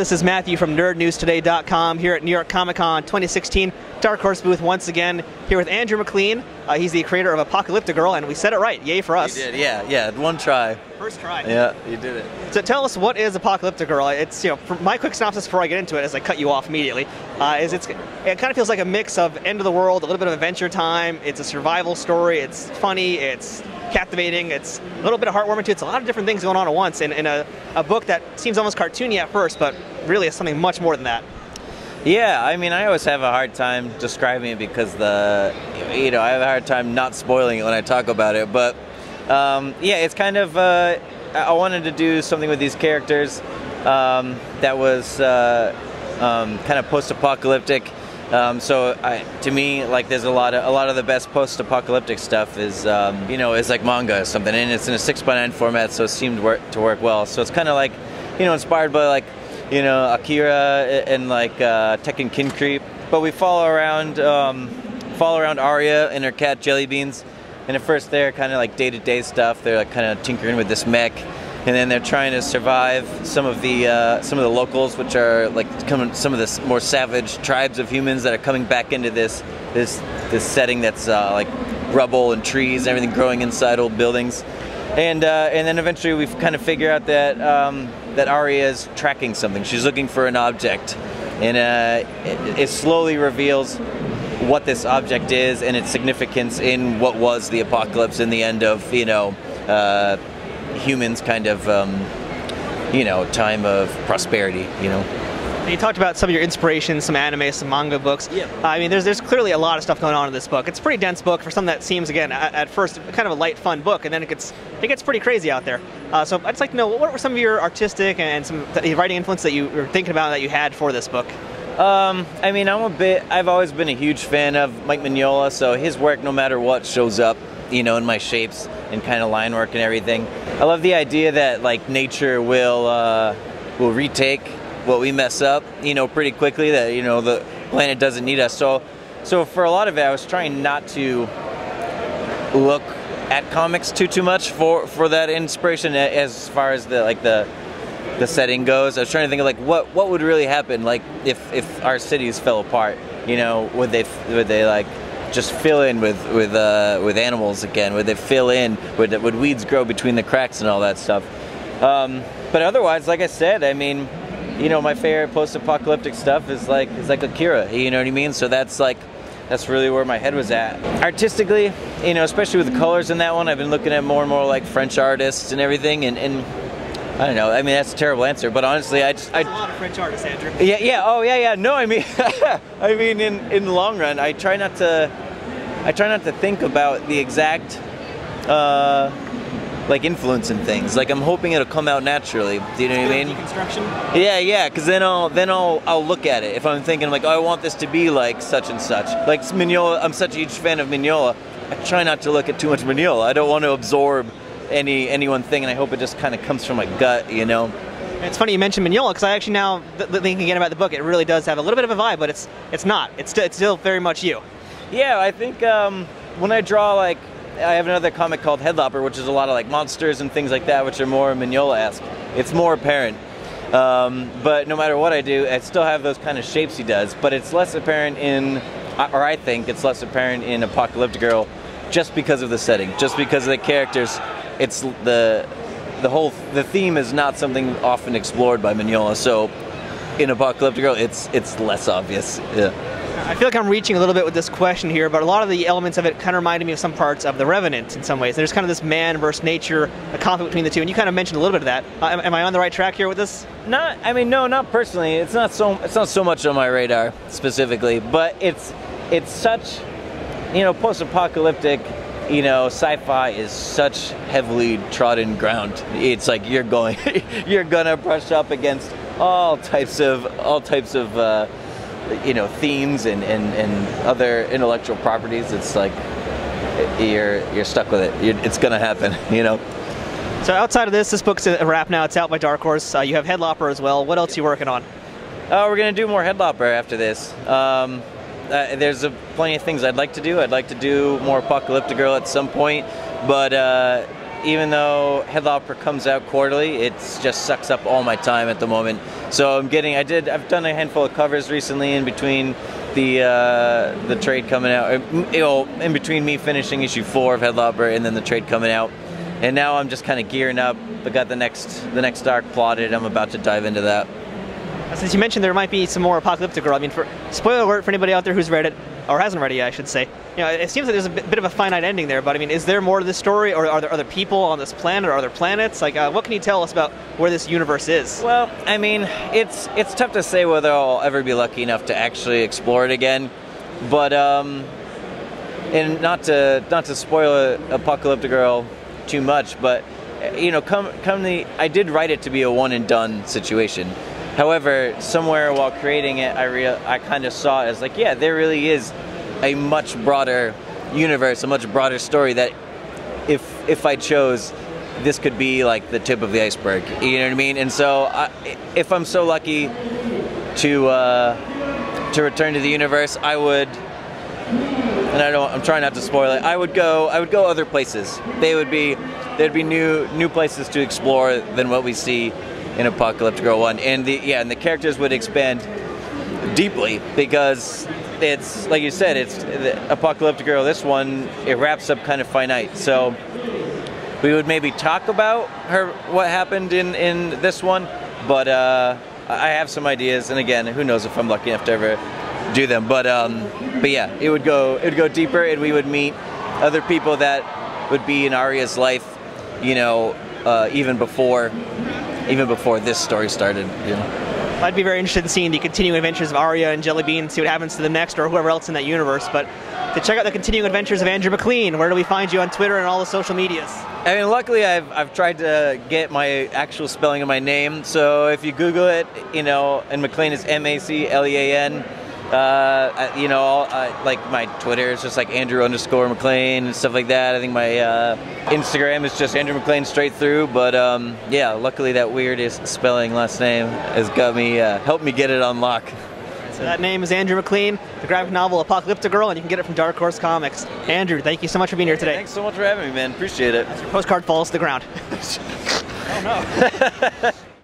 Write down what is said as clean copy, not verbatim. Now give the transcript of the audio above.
This is Matthew from NerdNewsToday.com here at New York Comic Con 2016. Dark Horse booth once again here with Andrew Maclean. He's the creator of ApocalyptiGirl, and we said it right. Yay for us. You did, yeah. One try. First try. Yeah, you did it. So tell us, what is ApocalyptiGirl? It's, my quick synopsis before I get into it, as I cut you off immediately, it kind of feels like a mix of end of the world, a little bit of Adventure Time. It's a survival story. It's funny. It's captivating. It's a little bit of heartwarming too. It's a lot of different things going on at once in a book that seems almost cartoony at first, but really is something much more than that. Yeah, I mean, I always have a hard time describing it because I have a hard time not spoiling it when I talk about it. But yeah, it's kind of I wanted to do something with these characters that was kind of post-apocalyptic. So to me, like, there's a lot of the best post-apocalyptic stuff is is like manga or something, and it's in a 6x9 format, so it seemed to work well. So it's kind of like inspired by like Akira and like Tekken Kin Creep, but we follow around Arya and her cat Jellybeans, and at first they're kind of like day-to-day stuff. They're like kind of tinkering with this mech, and then they're trying to survive some of the locals, which are like some of the more savage tribes of humans that are coming back into this setting that's like rubble and trees and everything growing inside old buildings, and then eventually we kind of figure out that that Arya is tracking something. She's looking for an object, and it slowly reveals what this object is and its significance in what was the apocalypse in the end of humans kind of time of prosperity. You talked about some of your inspirations, some anime, some manga books. Yeah. I mean, there's clearly a lot of stuff going on in this book. It's a pretty dense book for something that seems, again, at first kind of a light, fun book, and then it gets pretty crazy out there. So I'd just like to know, what were some of your artistic and some writing influence that you were thinking about that you had for this book? I mean, I've always been a huge fan of Mike Mignola, so his work, no matter what, shows up, in my shapes and kind of line work and everything. I love the idea that like nature will retake what we mess up, pretty quickly. That the planet doesn't need us. So for a lot of it, I was trying not to look at comics too much for that inspiration as far as the setting goes. I was trying to think of like what would really happen, like if our cities fell apart. Would they like just fill in with animals again? Would they fill in? Would weeds grow between the cracks and all that stuff? But otherwise, like I said, I mean, my favorite post-apocalyptic stuff is like Akira. You know what I mean? So that's really where my head was at. Artistically, especially with the colors in that one, I've been looking at more and more like French artists and everything, and I don't know. I mean, that's a terrible answer, but honestly, There's a lot of French artists, Andrew. Yeah. Oh, yeah. No, I mean, in the long run, I try not to think about the exact like influence in things. Like, I'm hoping it'll come out naturally. Do you know what I mean? Deconstruction. Yeah. Because then I'll look at it. If I'm thinking like, oh, I want this to be like such and such. Like Mignola, I'm such a huge fan of Mignola. I try not to look at too much Mignola. I don't want to absorb any one thing, and I hope it just kind of comes from my gut. It's funny you mentioned Mignola, because I actually now thinking again about the book, it really does have a little bit of a vibe, but it's not. It's still very much you. Yeah, I think when I draw, like, I have another comic called Headlopper, which is a lot of like monsters and things like that, which are more Mignola-esque. It's more apparent. But no matter what I do, I still have those kind of shapes he does, but it's less apparent I think it's less apparent in ApocalyptiGirl, just because of the setting, just because of the characters. It's the theme is not something often explored by Mignola, so in ApocalyptiGirl, it's less obvious. Yeah. I feel like I'm reaching a little bit with this question here, but a lot of the elements of it kind of reminded me of some parts of The Revenant in some ways. There's kind of this man versus nature, a conflict between the two, and you kind of mentioned a little bit of that. Am I on the right track here with this? No, not personally. It's not so much on my radar specifically, but it's such, post-apocalyptic. Sci-fi is such heavily trodden ground. It's like you're gonna brush up against all types of themes and other intellectual properties. It's like you're stuck with it. It's gonna happen. So outside of this book's a wrap now. It's out by Dark Horse. You have Headlopper as well. What else are you working on? We're gonna do more Headlopper after this. There's plenty of things I'd like to do. I'd like to do more ApocalyptiGirl at some point, but even though Headlopper comes out quarterly, it just sucks up all my time at the moment. So I've done a handful of covers recently in between the trade coming out, in between me finishing issue 4 of Headlopper and then the trade coming out. And now I'm just kind of gearing up. I got the next arc plotted. I'm about to dive into that. Since you mentioned there might be some more ApocalyptiGirl, I mean, spoiler alert for anybody out there who's read it, or hasn't read it yet, I should say. It seems like there's a bit of a finite ending there, but I mean, is there more to this story, or are there other people on this planet, or other planets? Like, what can you tell us about where this universe is? Well, I mean, it's tough to say whether I'll ever be lucky enough to actually explore it again, but and not to spoil ApocalyptiGirl too much, but I did write it to be a one and done situation. However, somewhere while creating it, I kind of saw it as like, yeah, there really is a much broader universe, a much broader story that if I chose, this could be like the tip of the iceberg. You know what I mean? And so if I'm so lucky to return to the universe, I would, and I'm trying not to spoil it, I would go other places. There'd be new places to explore than what we see in ApocalyptiGirl 1, and the characters would expand deeply, because it's, like you said, it's the ApocalyptiGirl, this one, it wraps up kind of finite. So we would maybe talk about what happened in this one, but I have some ideas, and again, who knows if I'm lucky enough to ever do them. But yeah, it would go deeper, and we would meet other people that would be in Arya's life, even before this story started. I'd be very interested in seeing the continuing adventures of Arya and Jellybean, see what happens to them next, or whoever else in that universe. But to check out the continuing adventures of Andrew Maclean, where do we find you on Twitter and all the social medias? I mean, luckily I've tried to get my actual spelling of my name, so if you Google it, and Maclean is Maclean. Like my Twitter is just like Andrew_Maclean and stuff like that. I think my Instagram is just Andrew Maclean straight through. But yeah, luckily that weirdest spelling last name has got me, helped me get it on lock. So that name is Andrew Maclean, the graphic novel ApocalyptiGirl, and you can get it from Dark Horse Comics. Andrew, thank you so much for being here today. Thanks so much for having me, man. Appreciate it. As your postcard falls to the ground. Oh no.